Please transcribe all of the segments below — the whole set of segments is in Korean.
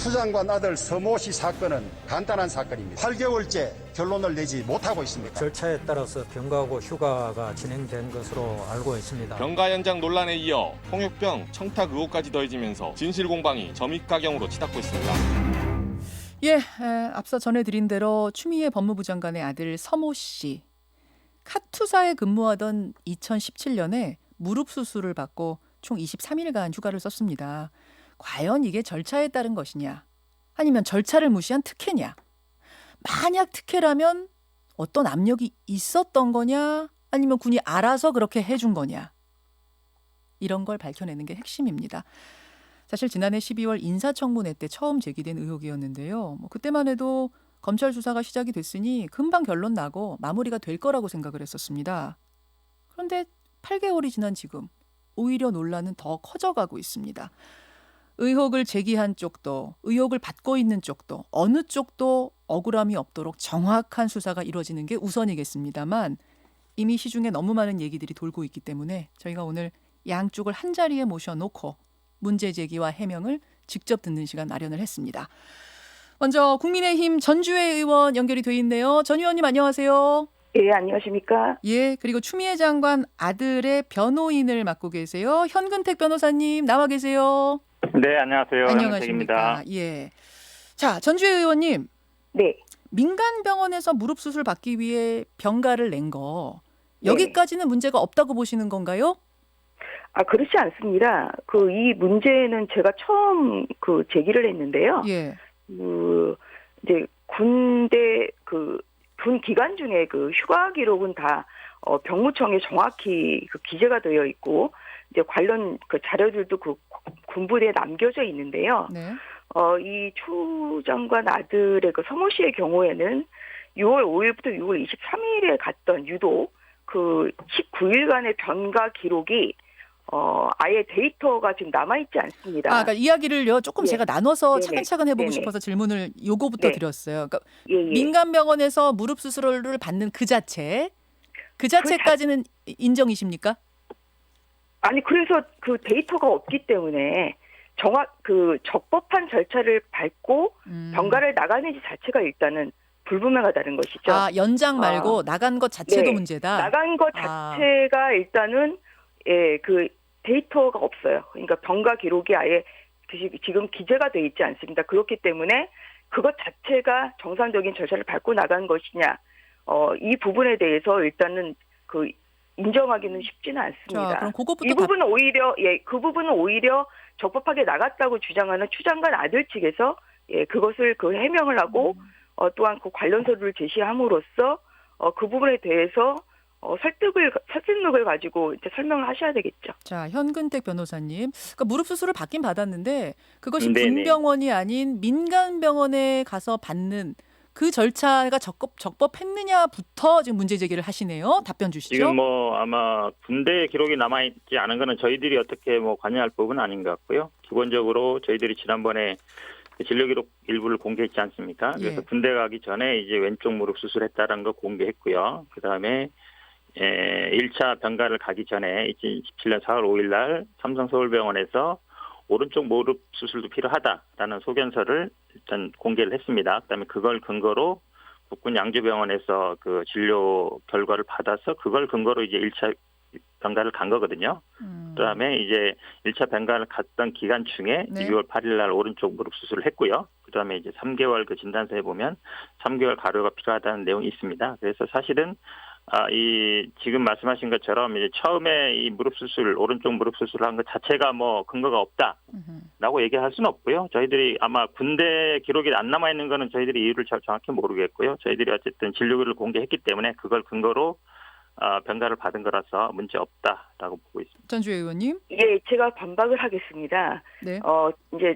추 장관 아들 서모 씨 사건은 간단한 사건입니다. 8개월째 결론을 내지 못하고 있습니다. 절차에 따라서 병가하고 휴가가 진행된 것으로 알고 있습니다. 병가 연장 논란에 이어 홍역병, 청탁 의혹까지 더해지면서 진실 공방이 점입가경으로 치닫고 있습니다. 예, 앞서 전해드린 대로 추미애 법무부 장관의 아들 서모 씨. 카투사에 근무하던 2017년에 무릎 수술을 받고 총 23일간 휴가를 썼습니다. 과연 이게 절차에 따른 것이냐? 아니면 절차를 무시한 특혜냐? 만약 특혜라면 어떤 압력이 있었던 거냐? 아니면 군이 알아서 그렇게 해준 거냐? 이런 걸 밝혀내는 게 핵심입니다. 사실 지난해 12월 인사청문회 때 처음 제기된 의혹이었는데요. 그때만 해도 검찰 수사가 시작이 됐으니 금방 결론 나고 마무리가 될 거라고 생각을 했었습니다. 그런데 8개월이 지난 지금 오히려 논란은 더 커져가고 있습니다. 의혹을 제기한 쪽도 의혹을 받고 있는 쪽도 어느 쪽도 억울함이 없도록 정확한 수사가 이루어지는 게 우선이겠습니다만 이미 시중에 너무 많은 얘기들이 돌고 있기 때문에 저희가 오늘 양쪽을 한자리에 모셔놓고 문제 제기와 해명을 직접 듣는 시간 마련을 했습니다. 먼저 국민의힘 전주회 의원 연결이 돼 있네요. 전 의원님 안녕하세요. 예, 안녕하십니까? 예, 그리고 추미애 장관 아들의 변호인을 맡고 계세요. 현근택 변호사님 나와 계세요. 네, 안녕하세요. 안녕하십니까? 예. 자, 전주회 의원님. 네. 민간 병원에서 무릎 수술 받기 위해 병가를 낸 거 여기까지는 문제가 없다고 보시는 건가요? 그렇지 않습니다. 이 문제는 제가 처음 제기를 했는데요. 예. 이제 군대 군 기간 중에 휴가 기록은 다 병무청에 정확히 기재가 되어 있고 이제 관련 자료들도 군부대에 남겨져 있는데요. 네. 이 추 장관 아들의 서모 씨의 경우에는 6월 5일부터 6월 23일에 갔던 유독 19일간의 병가 기록이 아예 데이터가 지금 남아있지 않습니다. 그러니까 이야기를요 조금 예. 제가 나눠서 네네. 차근차근 해보고 네네. 싶어서 질문을 요거부터 네. 드렸어요. 그러니까 예. 민간 병원에서 무릎 수술을 받는 그 자체까지는 인정이십니까? 아니 그래서 데이터가 없기 때문에 적법한 절차를 밟고 병가를 나가는지 자체가 일단은 불분명하다는 것이죠. 연장 말고 나간 것 자체도 네. 문제다. 나간 것 자체가 일단은 데이터가 없어요. 그러니까 병가 기록이 아예 지금 기재가 돼 있지 않습니다. 그렇기 때문에 그것 자체가 정상적인 절차를 밟고 나간 것이냐, 이 부분에 대해서 일단은 인정하기는 쉽지는 않습니다. 자, 그럼 그것부터 이 부분은 그 부분은 오히려 적법하게 나갔다고 주장하는 추 장관 아들 측에서 그것을 해명을 하고 또한 관련 서류를 제시함으로써 그 부분에 대해서 설득력을 가지고 이제 설명을 하셔야 되겠죠. 자, 현근택 변호사님, 그러니까 무릎 수술을 받긴 받았는데 그것이 네네. 군병원이 아닌 민간 병원에 가서 받는 그 절차가 적법했느냐부터 지금 문제 제기를 하시네요. 답변 주시죠. 지금 아마 군대 기록이 남아있지 않은 거는 저희들이 어떻게 관여할 부분은 아닌 것 같고요. 기본적으로 저희들이 지난번에 진료 기록 일부를 공개했지 않습니까? 그래서 예. 군대 가기 전에 이제 왼쪽 무릎 수술했다는 거 공개했고요. 그다음에 1차 병가를 가기 전에 2017년 4월 5일 날 삼성 서울병원에서 오른쪽 무릎 수술도 필요하다라는 소견서를 일단 공개를 했습니다. 그다음에 그걸 근거로 국군 양주병원에서 진료 결과를 받아서 그걸 근거로 이제 1차 병가를 간 거거든요. 그다음에 이제 1차 병가를 갔던 기간 중에 네. 6월 8일 날 오른쪽 무릎 수술을 했고요. 그다음에 이제 3개월 진단서에 보면 3개월 가료가 필요하다는 내용이 있습니다. 그래서 사실은 지금 말씀하신 것처럼 이제 처음에 이 오른쪽 무릎 수술을 한 것 자체가 근거가 없다라고 얘기할 수는 없고요. 저희들이 아마 군대 기록이 안 남아 있는 거는 저희들이 이유를 정확히 모르겠고요. 저희들이 어쨌든 진료기를 공개했기 때문에 그걸 근거로 병가를 받은 거라서 문제 없다라고 보고 있습니다. 전주혜 의원님. 예, 제가 반박을 하겠습니다. 네. 이제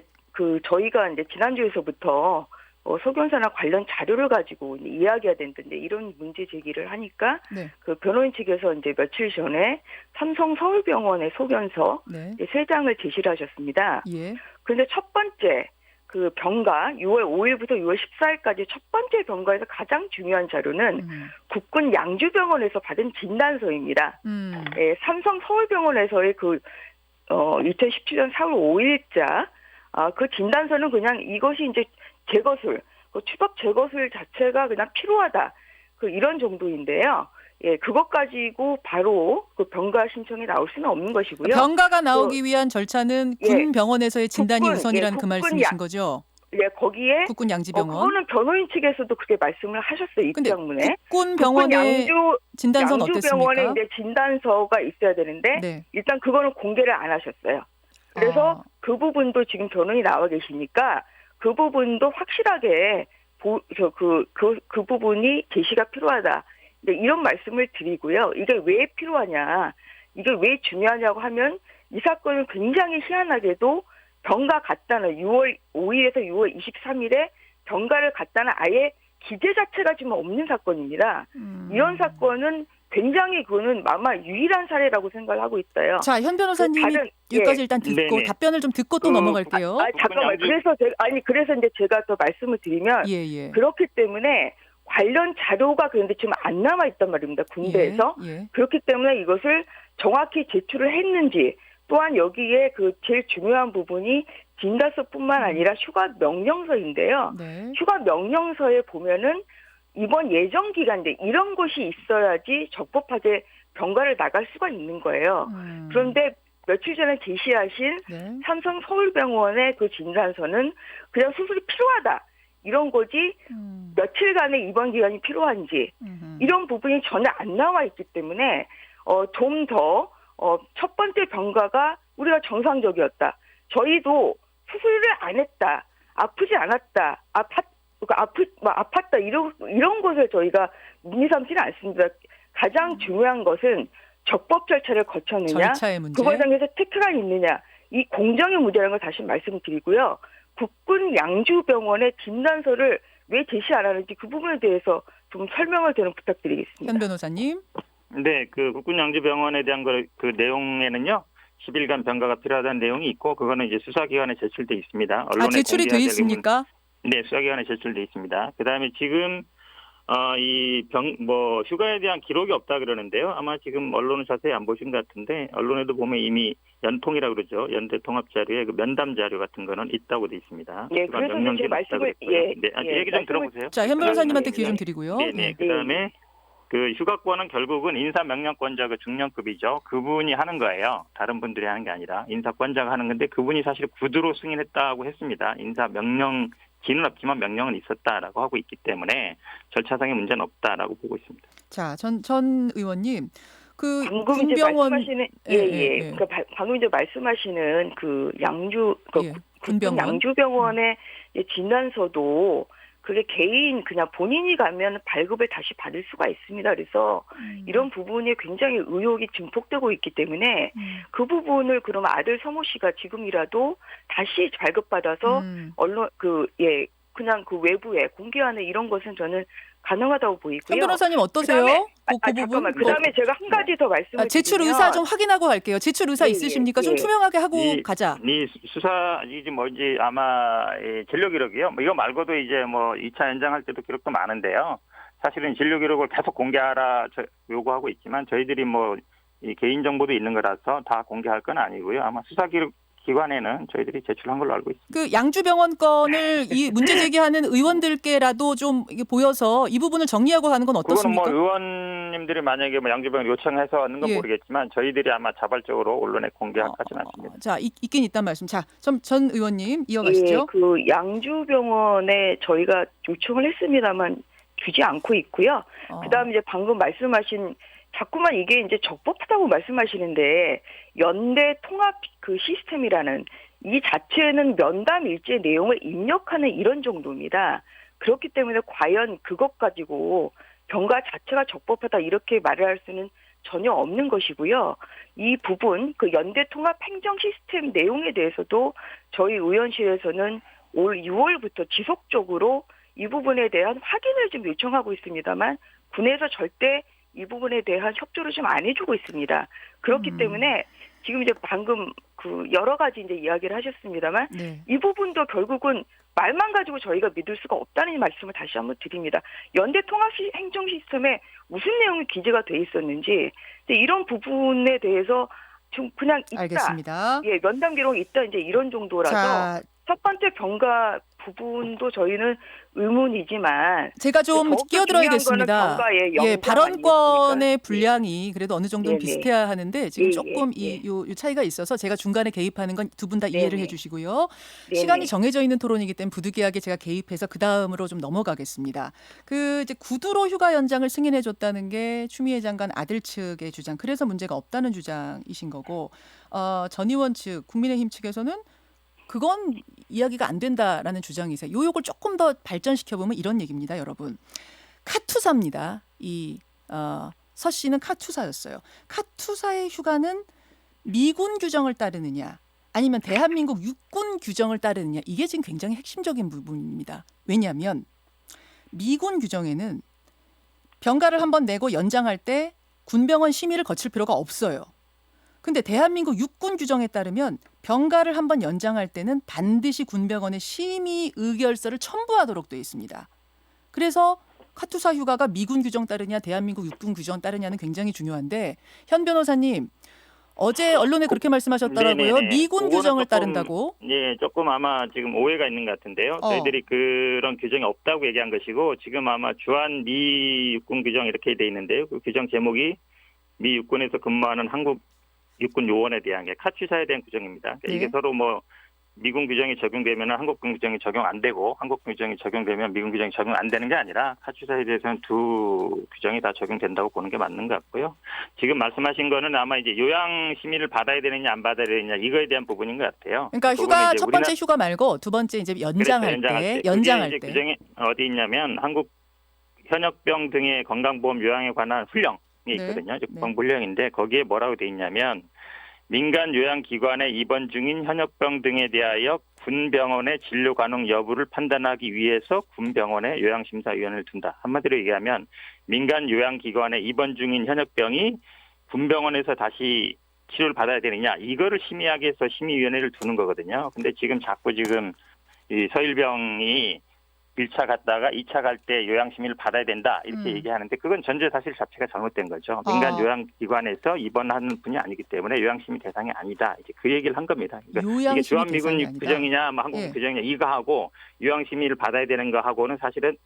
저희가 이제 지난주에서부터 소견서나 관련 자료를 가지고 이야기해야 된다는데 이런 문제 제기를 하니까 네. 변호인 측에서 이제 며칠 전에 삼성 서울병원의 소견서 네. 3장을 제시를 하셨습니다. 예. 그런데 첫 번째 병가 6월 5일부터 6월 14일까지 첫 번째 병가에서 가장 중요한 자료는 국군 양주병원에서 받은 진단서입니다. 삼성 서울병원에서의 2017년 4월 5일자 그 진단서는 그냥 이것이 이제 제거술, 그 추적 제거술 자체가 그냥 필요하다. 이런 정도인데요. 예, 그것 가지고 바로 그 병가 신청이 나올 수는 없는 것이고요. 병가가 나오기 위한 절차는 군 병원에서의 진단이 국군, 우선이라는 그 국군 말씀이신 거죠? 예, 거기에 국군 양지병원. 그거는 변호인 측에서도 그렇게 말씀을 하셨어요. 근데 입장문에. 국군 병원의 진단서는 양주병원에 어땠습니까? 이제 진단서가 있어야 되는데 네. 일단 그거는 공개를 안 하셨어요. 그래서 그 부분도 지금 변호인이 나와 계시니까 그 부분도 확실하게 그 부분이 제시가 필요하다. 이런 말씀을 드리고요. 이게 왜 필요하냐, 이게 왜 중요하냐고 하면 이 사건은 굉장히 희한하게도 병가 갔다는 6월 5일에서 6월 23일에 병가를 갔다는 아예 기재 자체가 지금 없는 사건입니다. 이런 사건은 굉장히 그거는 아마 유일한 사례라고 생각을 하고 있어요. 자, 현 변호사님이 여기까지 일단 듣고 네네. 답변을 좀 듣고 또 넘어갈게요. 잠깐만. 그래서 이제 제가 더 말씀을 드리면 그렇기 때문에 관련 자료가 그런데 지금 안 남아 있단 말입니다. 군대에서. 그렇기 때문에 이것을 정확히 제출을 했는지, 또한 여기에 그 제일 중요한 부분이 진단서뿐만 아니라 휴가 명령서인데요. 네. 휴가 명령서에 보면은 이번 예정 기간인데 이런 것이 있어야지 적법하게 병가를 나갈 수가 있는 거예요. 그런데 며칠 전에 제시하신 삼성 서울병원의 그 진단서는 그냥 수술이 필요하다. 이런 거지 며칠간의 입원 기간이 필요한지 이런 부분이 전혀 안 나와 있기 때문에 좀 더 첫 번째 병가가 우리가 정상적이었다. 저희도 수술을 안 했다. 아프지 않았다. 아팠다. 이런 것을 저희가 문의 삼지는 않습니다. 가장 중요한 것은 적법 절차를 거쳤느냐, 절차의 문제. 그 과정에서 특혜가 있느냐, 이 공정의 문제라는 걸 다시 말씀드리고요. 국군 양주병원의 진단서를 왜 제시 안 하는지 그 부분에 대해서 좀 설명을 좀 부탁드리겠습니다. 현 변호사님. 네, 그 국군 양주병원에 대한 그 내용에는요. 10일간 병가가 필요하다는 내용이 있고 그거는 이제 수사기관에 제출돼 있습니다. 언론에 제출이 돼 있습니까? 네, 수사기관에 제출돼 있습니다. 그다음에 지금 휴가에 대한 기록이 없다 그러는데요. 아마 지금 언론은 자세히 안 보신 것 같은데 언론에도 보면 이미 연통이라고 그러죠. 연대 통합 자료에 그 면담 자료 같은 거는 있다고 돼 있습니다. 네, 그래서 제 말씀을 얘기 좀 들어보세요. 자, 현 변호사님한테 기회 좀 드리고요. 네. 그다음에 그 휴가권은 결국은 인사명령권자 그 중령급이죠. 그분이 하는 거예요. 다른 분들이 하는 게 아니라 인사권자가 하는 건데 그분이 사실 구두로 승인했다고 했습니다. 인사명령 지는 없지만 명령은 있었다라고 하고 있기 때문에 절차상의 문제는 없다라고 보고 있습니다. 자, 전 의원님, 그 방금 군병원 그러니까 방금 이제 말씀하시는 그 군병원 양주병원의 진단서도 그게 개인 그냥 본인이 가면 발급을 다시 받을 수가 있습니다. 그래서 이런 부분이 굉장히 의혹이 증폭되고 있기 때문에 그 부분을 그러면 아들 서모 씨가 지금이라도 다시 발급받아서 언론 그냥 그 외부에 공개하는 이런 것은 저는 가능하다고 보이고요. 현 변호사님 어떠세요? 잠깐만. 그다음에 제가 한 가지 더 말씀을 제출 의사 좀 확인하고 갈게요. 제출 의사 있으십니까? 좀 투명하게 하고 가자. 수사이지 뭐지 아마 진료 기록이요. 이거 말고도 이제 2차 연장할 때도 기록도 많은데요. 사실은 진료 기록을 계속 공개하라 요구하고 있지만 저희들이 이 개인 정보도 있는 거라서 다 공개할 건 아니고요. 아마 수사 기관에는 저희들이 제출한 걸로 알고 있습니다. 그 양주병원 건을 이 문제 제기하는 의원들께라도 좀 이게 보여서 이 부분을 정리하고 가는 건 어떻습니까? 그거는 의원님들이 만약에 양주병원 요청해서 하는 건 모르겠지만 저희들이 아마 자발적으로 언론에 공개하지는 않습니다. 자, 있긴 있단 말씀. 자, 전 의원님 이어가시죠. 그 양주병원에 저희가 요청을 했습니다만 주지 않고 있고요. 그다음에 이제 방금 말씀하신 자꾸만 이게 이제 적법하다고 말씀하시는데 연대 통합 그 시스템이라는 이 자체는 면담 일지의 내용을 입력하는 이런 정도입니다. 그렇기 때문에 과연 그것 가지고 병가 자체가 적법하다 이렇게 말을 할 수는 전혀 없는 것이고요. 이 부분 그 연대 통합 행정 시스템 내용에 대해서도 저희 의원실에서는 올 6월부터 지속적으로 이 부분에 대한 확인을 좀 요청하고 있습니다만 군에서 절대 이 부분에 대한 협조를 좀 안 해주고 있습니다. 그렇기 때문에 지금 이제 방금 그 여러 가지 이제 이야기를 하셨습니다만 이 부분도 결국은 말만 가지고 저희가 믿을 수가 없다는 말씀을 다시 한번 드립니다. 연대 통합 행정 시스템에 무슨 내용이 기재가 돼 있었는지 이런 부분에 대해서 좀 그냥 있다. 알겠습니다. 면담 기록이 있다 이제 이런 정도라서 첫 번째 병가 부분도 저희는 의문이지만 제가 좀 더욱더 끼어들어야겠습니다. 중요한 거는 병가의 예, 영상 발언권의 아니겠습니까? 분량이 그래도 어느 정도는 네네. 비슷해야 하는데 지금 예, 조금 예, 요 차이가 있어서 제가 중간에 개입하는 건 두 분 다 이해를 네네. 해주시고요. 네네. 시간이 정해져 있는 토론이기 때문에 부득이하게 제가 개입해서 그 다음으로 좀 넘어가겠습니다. 그 이제 구두로 휴가 연장을 승인해줬다는 게 추미애 장관 아들 측의 주장. 그래서 문제가 없다는 주장이신 거고 전 의원 측 국민의힘 측에서는 그건 이야기가 안 된다라는 주장이세요. 요걸 조금 더 발전시켜 보면 이런 얘기입니다, 여러분. 카투사입니다. 서 씨는 카투사였어요. 카투사의 휴가는 미군 규정을 따르느냐 아니면 대한민국 육군 규정을 따르느냐 이게 지금 굉장히 핵심적인 부분입니다. 왜냐하면 미군 규정에는 병가를 한번 내고 연장할 때 군병원 심의를 거칠 필요가 없어요. 근데 대한민국 육군 규정에 따르면 병가를 한번 연장할 때는 반드시 군병원에 심의 의결서를 첨부하도록 되어 있습니다. 그래서 카투사 휴가가 미군 규정 따르냐 대한민국 육군 규정 따르냐는 굉장히 중요한데 현 변호사님 어제 언론에 그렇게 말씀하셨더라고요. 네네네. 미군 그거는 규정을 조금, 따른다고. 예, 조금 아마 지금 오해가 있는 것 같은데요. 저희들이 그런 규정이 없다고 얘기한 것이고 지금 아마 주한 미 육군 규정 이렇게 돼 있는데요. 그 규정 제목이 미 육군에서 근무하는 한국 육군 요원에 대한 게 카투사에 대한 규정입니다. 그러니까 네. 이게 서로 뭐 미군 규정이 적용되면 한국군 규정이 적용 안 되고 한국군 규정이 적용되면 미군 규정이 적용 안 되는 게 아니라 카투사에 대해서는 두 규정이 다 적용된다고 보는 게 맞는 것 같고요. 지금 말씀하신 거는 아마 이제 요양 심의를 받아야 되느냐 안 받아야 되느냐 이거에 대한 부분인 것 같아요. 그러니까 그거는 휴가 이제 첫 번째 휴가 말고 두 번째 이제 연장할 때 그게 이제 규정이 어디 있냐면 한국 현역병 등의 건강보험 요양에 관한 훈령이 있거든요. 네. 국방부 훈령인데 거기에 뭐라고 돼 있냐면 민간 요양기관에 입원 중인 현역병 등에 대하여 군병원의 진료 가능 여부를 판단하기 위해서 군병원에 요양심사위원회를 둔다. 한마디로 얘기하면 민간 요양기관에 입원 중인 현역병이 군병원에서 다시 치료를 받아야 되느냐 이거를 심의하기 위해서 심의위원회를 두는 거거든요. 근데 지금 자꾸 이 서일병이 1차 갔다가 2차 갈 때 요양심의를 받아야 된다 이렇게 얘기하는데 그건 전제 사실 자체가 잘못된 거죠. 민간 요양기관에서 입원하는 분이 아니기 때문에 요양심의 대상이 아니다. 이제 그 얘기를 한 겁니다. 그러니까 이게 주한미군 규정이냐 뭐 한국 규정이냐 이거 하고 요양심의를 받아야 되는 거 하고는 사실은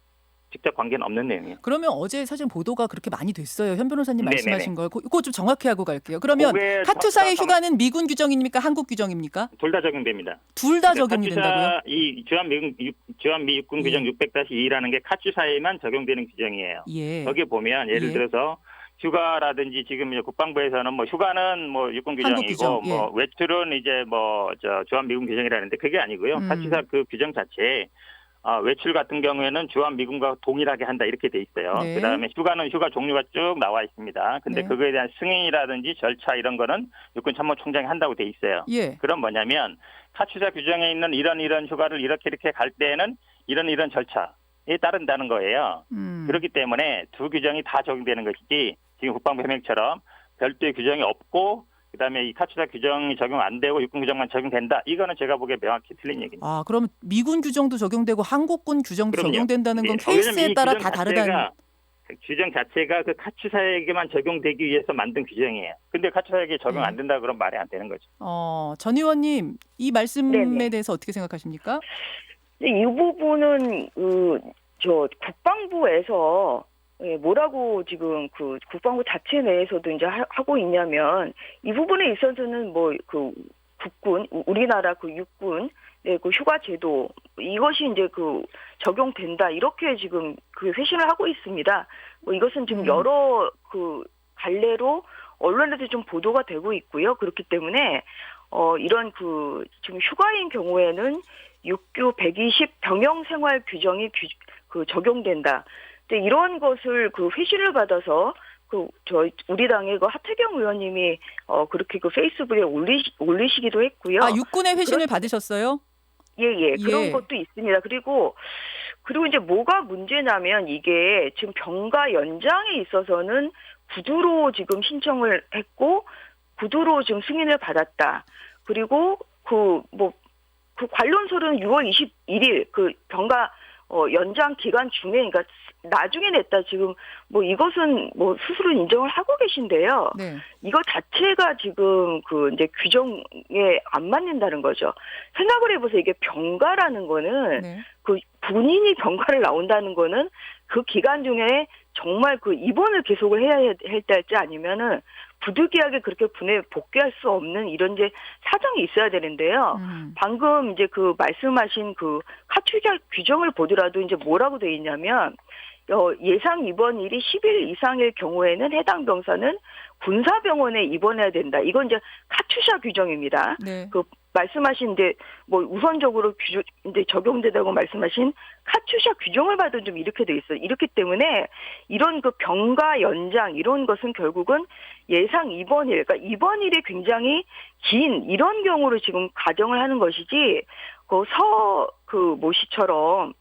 직접 관계는 없는 내용이에요. 그러면 어제 사실 보도가 그렇게 많이 됐어요. 현 변호사님 네네네. 말씀하신 걸. 그거 좀 정확히 하고 갈게요. 그러면 카투사의 휴가는 미군 규정입니까? 한국 규정입니까? 둘 다 적용됩니다. 둘 다 적용이 된다고요? 이 주한미 육군 규정 600-2라는 게 카투사에만 적용되는 규정이에요. 예. 거기에 보면 예를 들어서 휴가라든지 지금 이제 국방부에서는 뭐 휴가는 뭐 육군 규정이고 규정, 예. 뭐 외출은 이제 뭐 주한미군 규정이라는데 그게 아니고요. 카투사 그 규정 자체에 외출 같은 경우에는 주한미군과 동일하게 한다 이렇게 돼 있어요. 네. 그다음에 휴가는 휴가 종류가 쭉 나와 있습니다. 근데 네. 그거에 대한 승인이라든지 절차 이런 거는 육군참모총장이 한다고 돼 있어요. 예. 그럼 뭐냐면 카투사 규정에 있는 이런 휴가를 이렇게 갈 때에는 이런 절차에 따른다는 거예요. 그렇기 때문에 두 규정이 다 적용되는 것이지 지금 국방부 해명처럼 별도의 규정이 없고 그다음에 이 카투사 규정이 적용 안 되고 육군 규정만 적용된다. 이거는 제가 보기에 명확히 틀린 얘기입니다. 그럼 미군 규정도 적용되고 한국군 규정도 그럼요. 적용된다는 건 네. 케이스에 따라 규정 다 다르다는. 규정 자체가 그 카투사에게만 적용되기 위해서 만든 규정이에요. 근데 카투사에게 적용 안 된다 그러면 말이 안 되는 거죠. 전 의원님 이 말씀에 네네. 대해서 어떻게 생각하십니까? 이 부분은 국방부에서 뭐라고 지금 그 국방부 자체 내에서도 이제 하고 있냐면 이 부분에 있어서는 뭐 그 국군 우리나라 그 육군 그 휴가 제도 이것이 이제 그 적용된다 이렇게 지금 그 회신을 하고 있습니다. 뭐 이것은 지금 여러 그 갈래로 언론에도 좀 보도가 되고 있고요. 그렇기 때문에 이런 그 지금 휴가인 경우에는 육규 120 병영 생활 규정이 적용된다. 근데 이런 것을 그 회신을 받아서 우리 당의 그 하태경 의원님이 그렇게 그 페이스북에 올리시기도 했고요. 육군의 회신을 받으셨어요? 예. 그런 것도 있습니다. 그리고 이제 뭐가 문제냐면 이게 지금 병가 연장에 있어서는 구두로 지금 신청을 했고 구두로 지금 승인을 받았다. 그리고 그 관련 서류는 6월 21일 그 병가 연장 기간 중에, 그러니까 나중에 냈다. 지금 뭐 이것은 뭐 스스로 인정을 하고 계신데요. 네. 이거 자체가 지금 그 이제 규정에 안 맞는다는 거죠. 생각을 해보세요. 이게 병가라는 거는 네. 그 본인이 병가를 나온다는 거는 그 기간 중에 정말 그 입원을 계속을 해야 할지 아니면은 부득이하게 그렇게 분에 복귀할 수 없는 이런 이제 사정이 있어야 되는데요. 방금 이제 그 말씀하신 그 카투사 규정을 보더라도 이제 뭐라고 돼 있냐면 예상 입원일이 10일 이상일 경우에는 해당 병사는 군사병원에 입원해야 된다. 이건 이제 카투사 규정입니다. 네. 그 말씀하신 이제 뭐 우선적으로 이제 적용되다고 말씀하신 카투사 규정을 봐도 좀 이렇게 돼 있어요. 이렇기 때문에 이런 그 병가 연장 이런 것은 결국은 예상 입원일, 그러니까 입원일이 굉장히 긴 이런 경우로 지금 가정을 하는 것이지 그 모씨처럼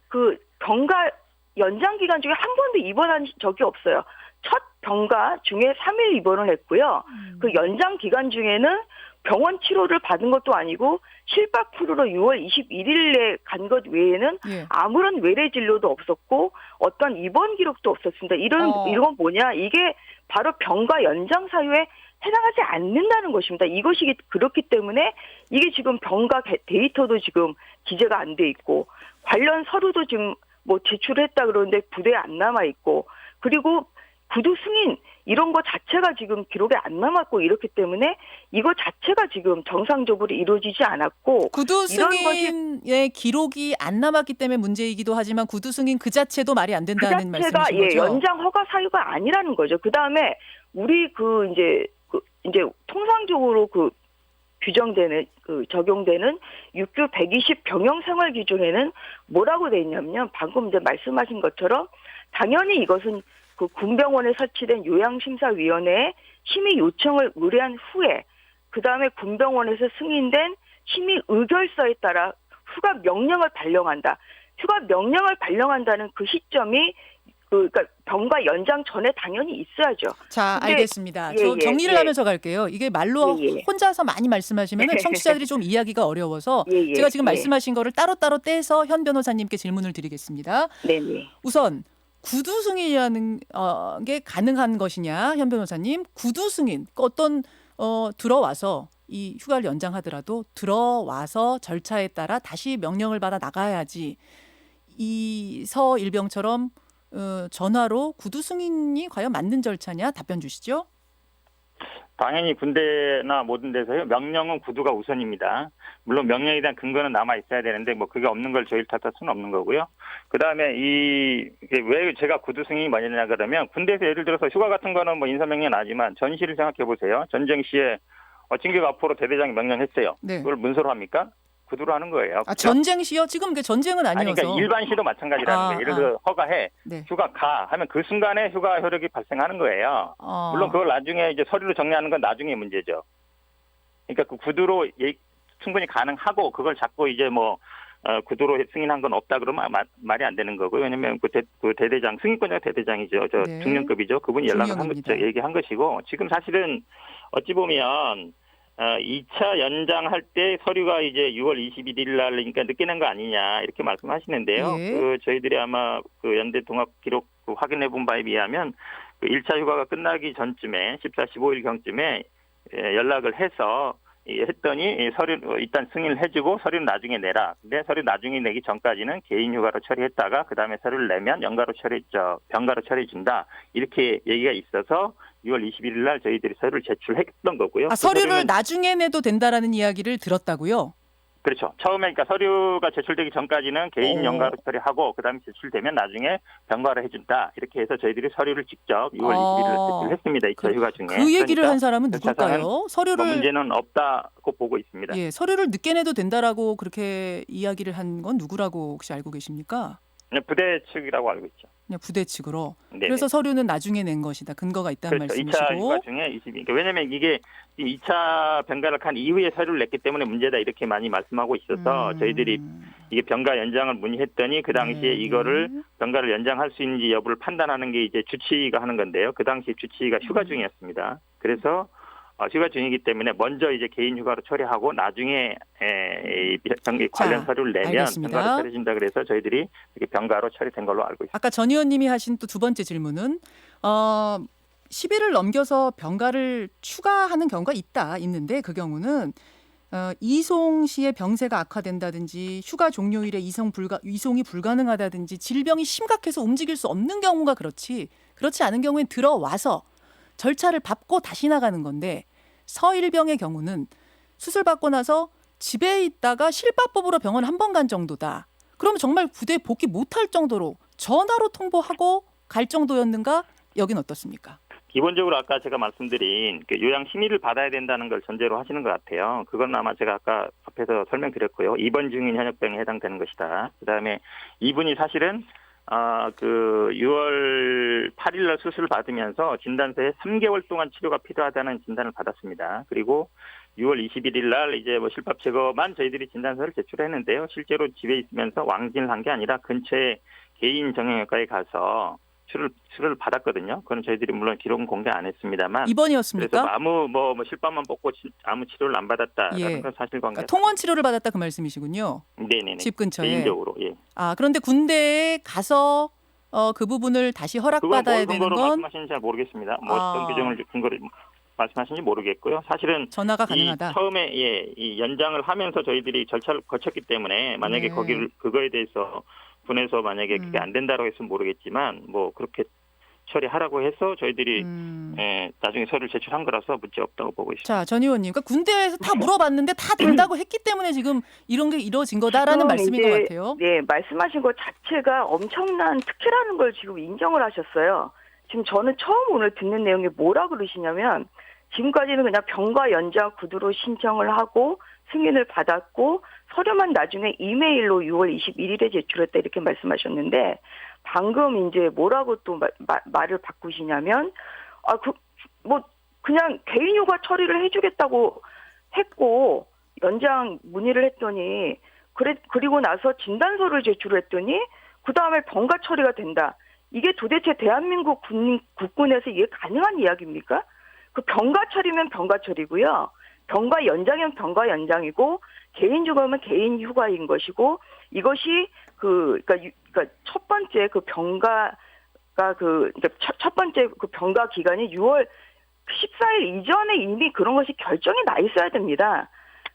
그 병가 연장 기간 중에 한 번도 입원한 적이 없어요. 첫 병가 중에 3일 입원을 했고요. 그 연장 기간 중에는 병원 치료를 받은 것도 아니고 실밥 후로 6월 21일에 간 것 외에는 예. 아무런 외래 진료도 없었고 어떤 입원 기록도 없었습니다. 이건 뭐냐? 이게 바로 병가 연장 사유에 해당하지 않는다는 것입니다. 이것이 그렇기 때문에 이게 지금 병가 데이터도 지금 기재가 안 돼 있고 관련 서류도 지금 뭐 제출했다 그러는데 부대에 안 남아 있고 그리고 구두 승인 이런 거 자체가 지금 기록에 안 남았고 이렇기 때문에 이거 자체가 지금 정상적으로 이루어지지 않았고 구두 이런 승인의 기록이 안 남았기 때문에 문제이기도 하지만 구두 승인 그 자체도 말이 안 그 된다는 자체가 말씀이신 거죠? 연장 허가 사유가 아니라는 거죠. 그다음에 우리 이제 통상적으로 규정되는 적용되는 육규 120 병영 생활 규정에는 뭐라고 돼 있냐면요. 방금 이제 말씀하신 것처럼 당연히 이것은 그 군병원에 설치된 요양심사위원회에 심의 요청을 의뢰한 후에 그다음에 군병원에서 승인된 심의 의결서에 따라 휴가 명령을 발령한다. 휴가 명령을 발령한다는 그 시점이 그러니까 병가 연장 전에 당연히 있어야죠. 자, 근데, 알겠습니다. 예, 저 예, 정리를 예. 하면서 갈게요. 이게 말로 예, 예. 혼자서 많이 말씀하시면 청취자들이 좀 이해하기가 어려워서 예, 예, 제가 지금 예. 말씀하신 거를 따로따로 떼서 현 변호사님께 질문을 드리겠습니다. 네네. 우선 구두 승인이라는 게 가능한 것이냐, 현 변호사님? 구두 승인 어떤 들어와서 이 휴가를 연장하더라도 들어와서 절차에 따라 다시 명령을 받아 나가야지. 이 서일병처럼 전화로 구두 승인이 과연 맞는 절차냐? 답변 주시죠. 당연히 군대나 모든 데서요. 명령은 구두가 우선입니다. 물론 명령에 대한 근거는 남아 있어야 되는데 뭐 그게 없는 걸 저희를 탓할 수는 없는 거고요. 그다음에 왜 제가 구두 승인이 뭐냐 그러면 군대에서 예를 들어서 휴가 같은 거는 뭐 인사명령 나지만 전시를 생각해 보세요. 전쟁 시에 진격 앞으로 대대장이 명령했어요. 네. 그걸 문서로 합니까? 구두로 하는 거예요. 아, 그렇죠? 전쟁 시요? 지금 그 전쟁은 아니어서. 그러니까 일반 시도 마찬가지라는 거예요. 예를 들어 허가해, 네. 휴가 가 하면 그 순간에 휴가 효력이 발생하는 거예요. 물론 그걸 나중에 이제 서류로 정리하는 건 나중에 문제죠. 그러니까 그 구두로 충분히 가능하고 그걸 자꾸 이제 뭐 구두로 승인한 건 없다 그러면 말이 안 되는 거고 왜냐하면 그 대대장 승인권자가 대대장이죠. 네. 중령급이죠. 그분이 연락을 얘기한 것이고 지금 사실은 어찌 보면 2차 연장할 때 서류가 이제 6월 21일 날 그러니까 늦게 낸 거 아니냐 이렇게 말씀하시는데요. 예. 저희들이 아마 그 연대 동합 기록 확인해 본 바에 의하면 그 1차 휴가가 끝나기 전쯤에 14, 15일 경쯤에 연락을 해서 했더니 서류 일단 승인을 해주고 서류는 나중에 내라. 근데 서류 나중에 내기 전까지는 개인 휴가로 처리했다가 그 다음에 서류를 내면 병가로 처리해 준다. 이렇게 얘기가 있어서 6월 21일 날 저희들이 서류를 제출했던 거고요. 서류를 나중에 내도 된다라는 이야기를 들었다고요? 그렇죠. 처음에 그러니까 서류가 제출되기 전까지는 개인 연가로 처리하고 그다음에 제출되면 나중에 병가로 해준다. 이렇게 해서 저희들이 서류를 직접 6월 21일에 제출했습니다. 2차 휴가 중에. 그 얘기를 그러니까 한 사람은 누굴까요? 서류를 뭐 문제는 없다고 보고 있습니다. 예, 서류를 늦게 내도 된다라고 그렇게 이야기를 한 건 누구라고 혹시 알고 계십니까? 부대 측이라고 알고 있죠. 그냥 부대 측으로. 네네. 그래서 서류는 나중에 낸 것이다. 근거가 있다는 그렇죠. 말씀이시고. 2차 휴가 중에 22. 왜냐하면 이게 2차 병가를 한 이후에 서류를 냈기 때문에 문제다 이렇게 많이 말씀하고 있어서 저희들이 이게 병가 연장을 문의했더니 그 당시에 이거를 병가를 연장할 수 있는지 여부를 판단하는 게 이제 주치의가 하는 건데요. 그 당시 주치의가 휴가 중이었습니다. 그래서 휴가 중이기 때문에 먼저 이제 개인 휴가로 처리하고 나중에 관련 서류를 내면 알겠습니다. 병가로 처리해준다 그래서 저희들이 이렇게 병가로 처리된 걸로 알고 있습니다. 아까 전 의원님이 하신 또 두 번째 질문은 10일을 넘겨서 병가를 추가하는 경우가 있는데 그 경우는 이송 시에 병세가 악화된다든지 휴가 종료일에 이송이 불가능하다든지 질병이 심각해서 움직일 수 없는 경우가 그렇지 않은 경우엔 들어와서 절차를 밟고 다시 나가는 건데 서일병의 경우는 수술받고 나서 집에 있다가 실밥법으로 병원 한 번 간 정도다. 그러면 정말 부대에 복귀 못할 정도로 전화로 통보하고 갈 정도였는가? 여긴 어떻습니까? 기본적으로 아까 제가 말씀드린 그 요양 심의를 받아야 된다는 걸 전제로 하시는 것 같아요. 그건 아마 제가 아까 앞에서 설명드렸고요. 입원 중인 현역병에 해당되는 것이다. 그다음에 이분이 사실은 그 6월 8일 날 수술을 받으면서 진단서에 3개월 동안 치료가 필요하다는 진단을 받았습니다. 그리고 6월 21일 날 이제 뭐 실밥 제거만 저희들이 진단서를 제출했는데요. 실제로 집에 있으면서 왕진을 한 게 아니라 근처에 개인 정형외과에 가서 치료를 받았거든요. 그건 저희들이 물론 기록은 공개 안 했습니다만. 입원이었습니까? 그래서 아무 실밥만 뽑고 아무 치료를 안 받았다라는 건 사실관계. 그러니까 통원 치료를 받았다 그 말씀이시군요. 네네네. 집 근처에. 개인적으로. 예. 그런데 군대에 가서 그 부분을 다시 허락받아야 되는 건 말씀하시는지 잘 모르겠습니다. 어떤 규정을 근거로 말씀하시는지 모르겠고요. 사실은 전화가 가능하다. 처음에 이 연장을 하면서 저희들이 절차를 거쳤기 때문에 만약에 그거에 대해서 군에서 만약에 그게 안 된다고 했으면 모르겠지만 뭐 그렇게 처리하라고 해서 저희들이 나중에 서류를 제출한 거라서 문제 없다고 보고 있습니다. 자, 전 의원님, 그러니까 군대에서 다 물어봤는데 다 된다고 했기 때문에 지금 이런 게 이루어진 거다라는 말씀인 것 같아요. 네, 말씀하신 것 자체가 엄청난 특혜라는 걸 지금 인정을 하셨어요. 지금 저는 처음 오늘 듣는 내용이 뭐라 그러시냐면 지금까지는 그냥 병가 연장 구두로 신청을 하고 승인을 받았고 서류만 나중에 이메일로 6월 21일에 제출했다 이렇게 말씀하셨는데 방금 이제 뭐라고 또 말을 바꾸시냐면 그냥 개인휴가 처리를 해주겠다고 했고 연장 문의를 했더니 그리고 나서 진단서를 제출했더니 그 다음에 병가 처리가 된다. 이게 도대체 대한민국 국군에서 이게 가능한 이야기입니까? 그 병가 처리면 병가 처리고요. 병가 연장이면 병가 연장이고 개인 휴가면 개인 휴가인 것이고 이것이 그러니까 첫 번째 그 병가가 첫 번째 그 병가 기간이 6월 14일 이전에 이미 그런 것이 결정이 나 있어야 됩니다.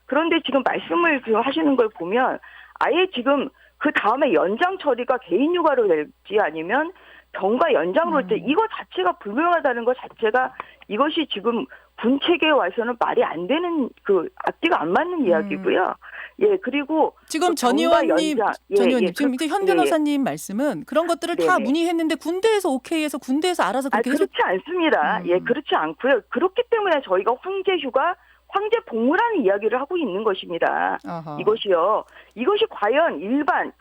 그런데 지금 말씀을 하시는 걸 보면 아예 지금 그 다음에 연장 처리가 개인 휴가로 될지 아니면 병가 연장으로 될지 이거 자체가 불명하다는 것 자체가 이것이 지금 군 체계에 와서는 말이 안 되는 그 앞뒤가 안 맞는 이야기고요. 예, 그리고 지금 전 의원님, 지금 현 변호사님 말씀은 그런 것들을 다 문의했는데 군대에서 오케이해서 군대에서 알아서 그렇게 그렇지 않습니다. 예, 그렇지 않고요. 그렇기 때문에 저희가 황제 휴가, 황제 복무라는 이야기를 하고 있는 것입니다. 어허. 이것이 과연 일반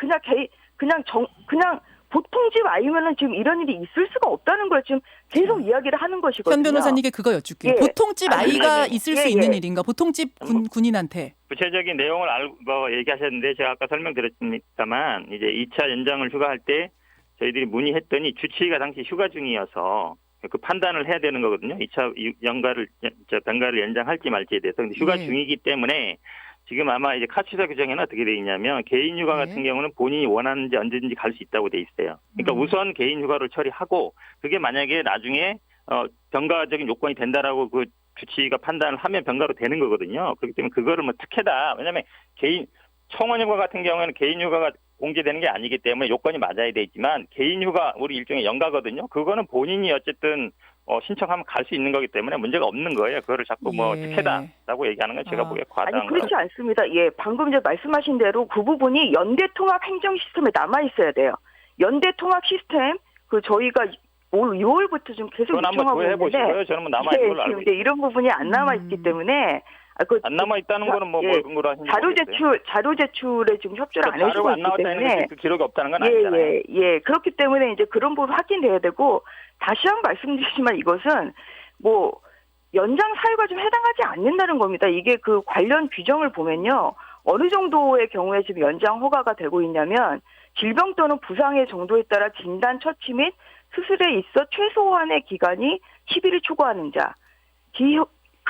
그냥 보통집 아이면은 지금 이런 일이 있을 수가 없다는 걸 지금 계속 이야기를 하는 것이거든요. 현 변호사님께 그거 여쭙게요. 보통집 아이가 있을 수 있는 일인가? 보통집 군인한테. 구체적인 내용을 알고 얘기하셨는데 제가 아까 설명드렸습니다만 이제 2차 연장을 휴가할 때 저희들이 문의했더니 주치의가 당시 휴가 중이어서 그 판단을 해야 되는 거거든요. 2차 병가를 연장할지 말지에 대해서. 근데 휴가 중이기 때문에 지금 아마 이제 카츠사 규정에는 어떻게 돼 있냐면 개인 휴가 같은 경우는 본인이 원하는지 언제든지 갈 수 있다고 돼 있어요. 그러니까 우선 개인 휴가를 처리하고 그게 만약에 나중에 병가적인 요건이 된다라고 그 주치의가 판단을 하면 병가로 되는 거거든요. 그렇기 때문에 그거를 뭐 특혜다. 왜냐하면 청원 휴가 같은 경우에는 개인 휴가가 공제되는 게 아니기 때문에 요건이 맞아야 되지만 개인 휴가 우리 일종의 연가거든요. 그거는 본인이 어쨌든 신청하면 갈 수 있는 거기 때문에 문제가 없는 거예요. 그거를 자꾸 특혜다라고 얘기하는 건 제가 보기에 과다한 거예요. 그렇지 않습니다. 예, 방금 이제 말씀하신 대로 그 부분이 연대통합 행정 시스템에 남아 있어야 돼요. 연대통합 시스템 저희가 올 6월부터 좀 계속 요청하고 있는데 저는 남아 있는 걸로 알고 있습니다. 이런 부분이 안 남아 있기 때문에 안 남아 있다는 거는 뭘 근거로 하시는지 자료 제출에 지금 협조를 안 해주고 있기 때문에 그 기록이 없다는 건 아니잖아요. 예. 그렇기 때문에 이제 그런 부분 확인돼야 되고 다시 한번 말씀드리지만 이것은 연장 사유가 좀 해당하지 않는다는 겁니다. 이게 그 관련 규정을 보면요. 어느 정도의 경우에 지금 연장 허가가 되고 있냐면 질병 또는 부상의 정도에 따라 진단 처치 및 수술에 있어 최소한의 기간이 10일을 초과하는 자.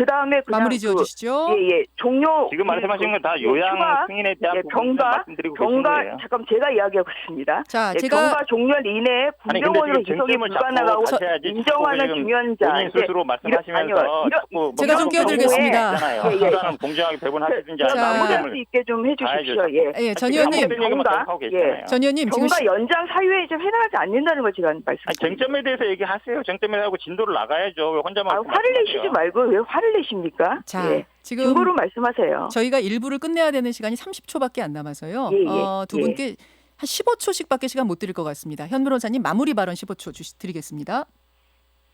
그 다음에 그냥 마무리 지어주시죠. 예, 종료. 지금 말씀하신 건 다 요양 휴가, 승인에 대한 예, 부분을 병가, 말씀드리고 계신 거예요. 잠깐 제가 이야기하고 있습니다. 자, 예, 제가 병가 종료일 이내에 아니 근데 군병원으로 지금 이송이 쟁점을 불가능하고 잡고 하셔야지. 인정하는 지금 중요한자. 본인 스스로 말씀하시면서 자꾸 제가 좀 끼어들겠습니다. 수단은 공정하게 배분하시든지 자, 마무리할 수 있게 좀 해주십시오. 예. 전 의원님, 전 의원님 지금 병가 연장 사유에 좀 해당하지 않는다는 걸 제가 말씀드립니다. 쟁점에 대해서 얘기하세요. 쟁점에 하고 진도를 나가야죠. 왜 혼자만 화를 내시지 말고 왜 화를 내십니까? 자, 예. 지금 증거로 말씀하세요. 저희가 일부를 끝내야 되는 시간이 30초밖에 안 남아서요. 두 분께 한 15초씩밖에 시간 못 드릴 것 같습니다. 현 변호사님 마무리 발언 15초 드리겠습니다.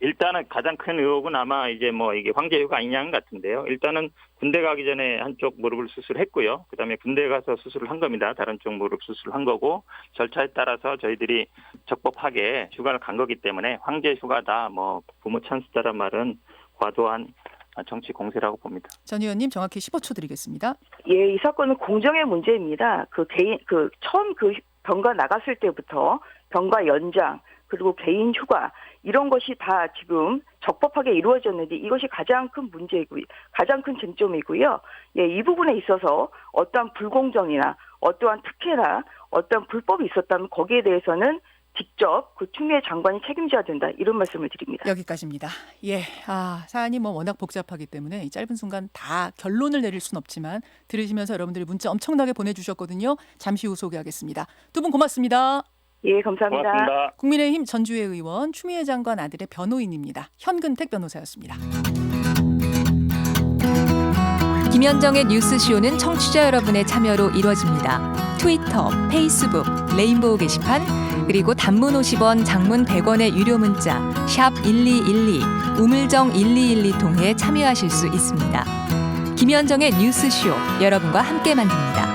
일단은 가장 큰 의혹은 아마 이제 뭐 이게 황제휴가 아니냐 같은데요. 일단은 군대 가기 전에 한쪽 무릎을 수술했고요. 그다음에 군대 가서 수술을 한 겁니다. 다른 쪽 무릎 수술을 한 거고 절차에 따라서 저희들이 적법하게 휴가를 간 거기 때문에 황제휴가다 뭐 부모 찬스다란 말은 과도한 정치 공세라고 봅니다. 전 의원님 정확히 15초 드리겠습니다. 예, 이 사건은 공정의 문제입니다. 처음 병가 나갔을 때부터 병가 연장 그리고 개인 휴가 이런 것이 다 지금 적법하게 이루어졌는데 이것이 가장 큰 문제이고요. 가장 큰 쟁점이고요. 예, 이 부분에 있어서 어떠한 불공정이나 어떠한 특혜나 어떠한 불법이 있었다면 거기에 대해서는 직접 그 추미애 장관이 책임져야 된다. 이런 말씀을 드립니다. 여기까지입니다. 예, 사안이 뭐 워낙 복잡하기 때문에 이 짧은 순간 다 결론을 내릴 순 없지만 들으시면서 여러분들이 문자 엄청나게 보내주셨거든요. 잠시 후 소개하겠습니다. 두 분 고맙습니다. 예, 감사합니다. 고맙습니다. 국민의힘 전주의 의원 추미애 장관 아들의 변호인입니다. 현근택 변호사였습니다. 김현정의 뉴스쇼는 청취자 여러분의 참여로 이루어집니다. 트위터, 페이스북, 레인보우 게시판, 그리고 단문 50원, 장문 100원의 유료 문자 샵 1212, 우물정 1212 통해 참여하실 수 있습니다. 김현정의 뉴스쇼, 여러분과 함께 만듭니다.